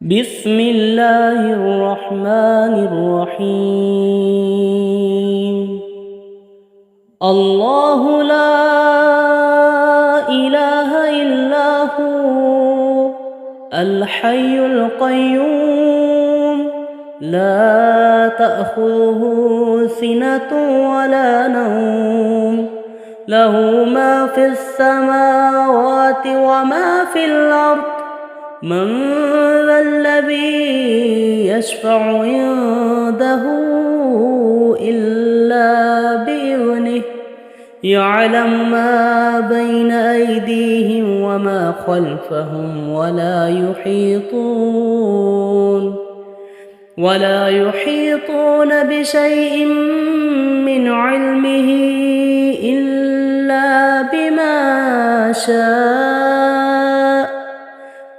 بسم الله الرحمن الرحيم. الله لا إله إلا هو الحي القيوم لا تأخذه سنة ولا نوم له ما في السماوات وما في الأرض من ذا الذي يشفع عنده إلا بإذنه يعلم ما بين أيديهم وما خلفهم ولا يحيطون بشيء من علمه إلا بما شاء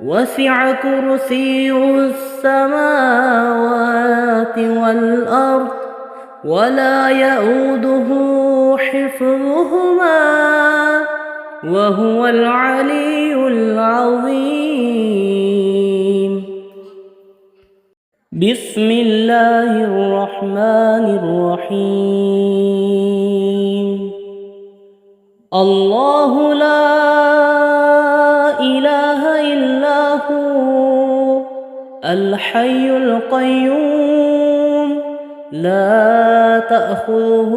وسع كرسيه السماوات والأرض ولا يئوده حفظهما وهو العلي العظيم. بسم الله الرحمن الرحيم. الله لا إله إلا هو الحي القيوم لا تأخذه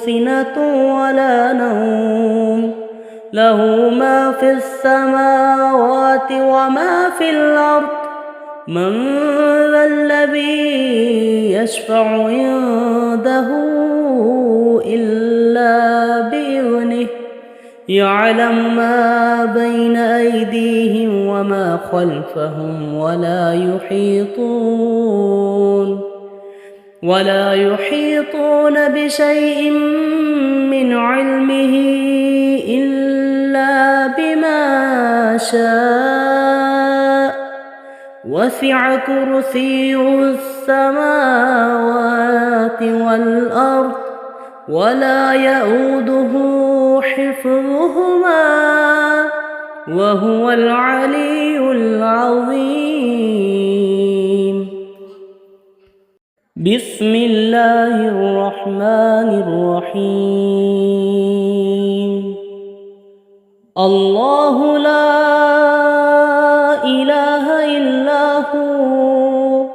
سنة ولا نوم له ما في السماوات وما في الأرض من ذا الذي يشفع عنده إلا بإذنه يعلم ما بين أيديهم وما خلفهم ولا يحيطون بشيء من علمه إلا بما شاء وسع كرسيه السماوات والأرض ولا يئوده حفظهما وهو العلي العظيم. بسم الله الرحمن الرحيم. الله لا إله إلا هو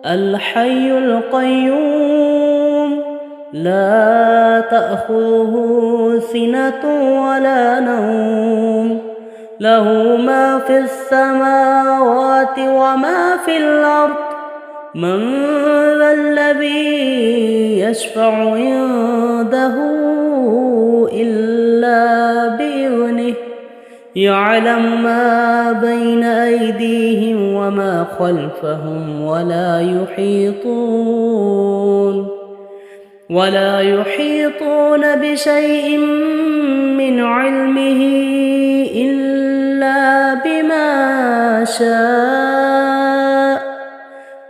الحي القيوم لا تأخذه سنة ولا نوم له ما في السماوات وما في الأرض من ذا الذي يشفع عنده إلا بإذنه يعلم ما بين أيديهم وما خلفهم ولا يحيطون بشيء من علمه إلا بما شاء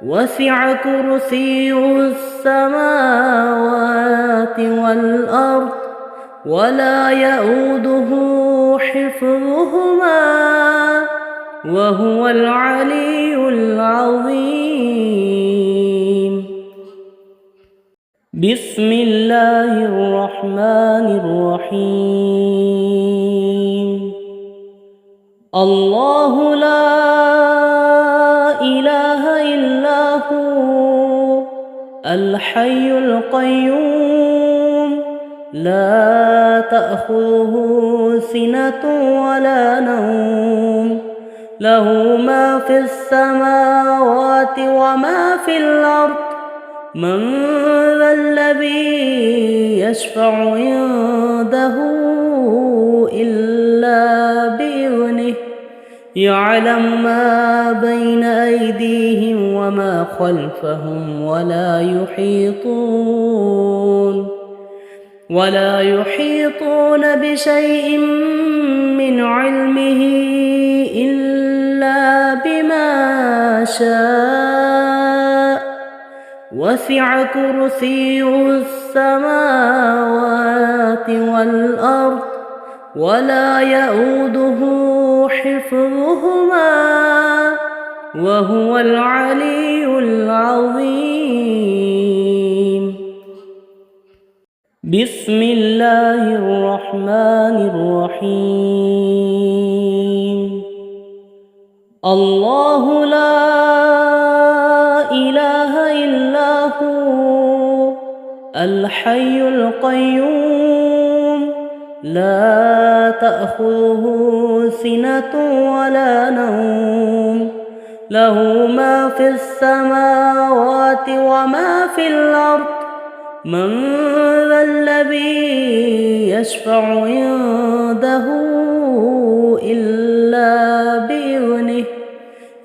وسع كرسيه السماوات والأرض ولا يئوده حفظهما وهو العلي العظيم. بسم الله الرحمن الرحيم. الله لا إله إلا هو الحي القيوم لا تأخذه سنة ولا نوم له ما في السماوات وما في الأرض من ذا الذي يشفع عنده إلا بإذنه يعلم ما بين أيديهم وما خلفهم ولا يحيطون بشيء من علمه إلا بما شاء وسع كرسيه السماوات والأرض ولا يئوده حفظهما وهو العلي العظيم. بسم الله الرحمن الرحيم. الله لا إله إلا هو الحي القيوم لا تأخذه سنة ولا نوم له ما في السماوات وما في الأرض من ذا الذي يشفع عنده إلا بإذنه يعلم ما بين أيديهم وما خلفهم ولا يحيطون بشيء من علمه إلا بما شاء وسع كرسيه السماوات والأرض ولا يئوده حفظهما وهو العلي العظيم. بسم الله الرحمن الرحيم. الله لا إله إلا هو الحي القيوم لا تأخذه سنة ولا نوم له ما في السماوات وما في الأرض من ذا الذي يشفع عنده إلا بإذنه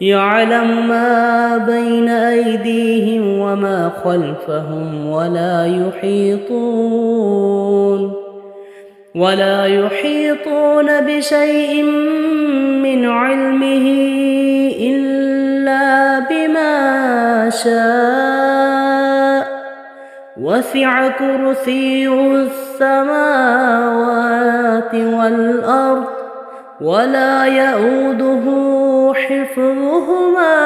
يعلم ما بين أيديهم وما خلفهم ولا يحيطون بشيء من علمه إلا بما شاء وسع كرسيه السماوات والأرض ولا يئوده حفظهما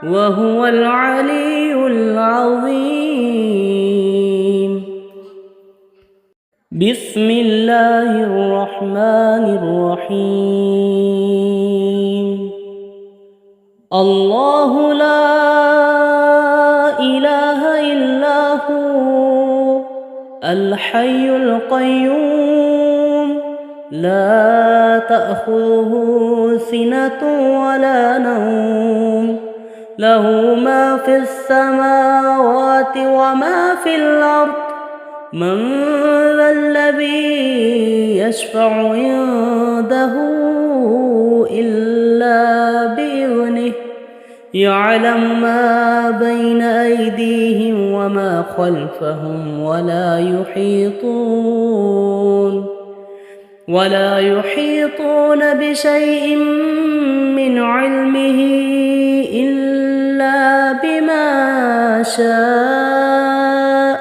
وهو العلي العظيم. بسم الله الرحمن الرحيم. الله لا إله إلا هو الحي القيوم لا تأخذه سنة ولا نوم له ما في السماوات وما في الأرض من ذا الذي يشفع عنده إلا بإذنه يعلم ما بين أيديهم وما خلفهم ولا يحيطون بشيء من علمه إلا بما شاء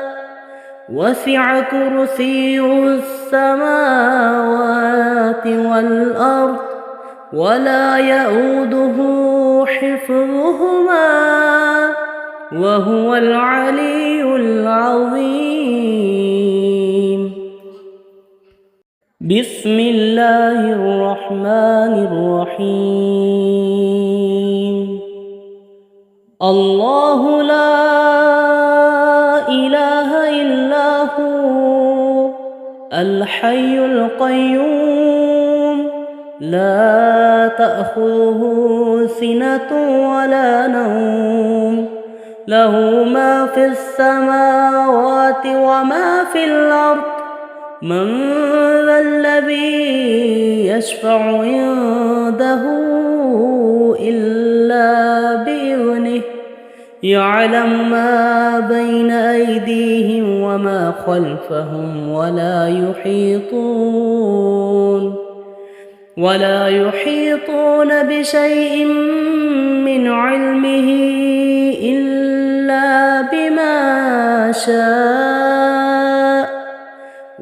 وسع كرسيه السماوات والأرض ولا يئوده حفظهما وهو العلي العظيم. بسم الله الرحمن الرحيم. الله لا إله إلا هو الحي القيوم لا تأخذه سنة ولا نوم له ما في السماوات وما في الأرض من ذا الذي يشفع عنده إلا بإذنه يعلم ما بين أيديهم وما خلفهم ولا يحيطون بشيء من علمه إلا بما شاء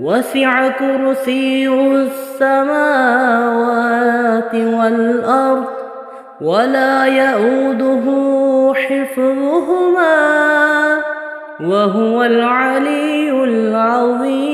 وسع كرسيه السماوات والأرض ولا يئوده حفظهما وهو العلي العظيم.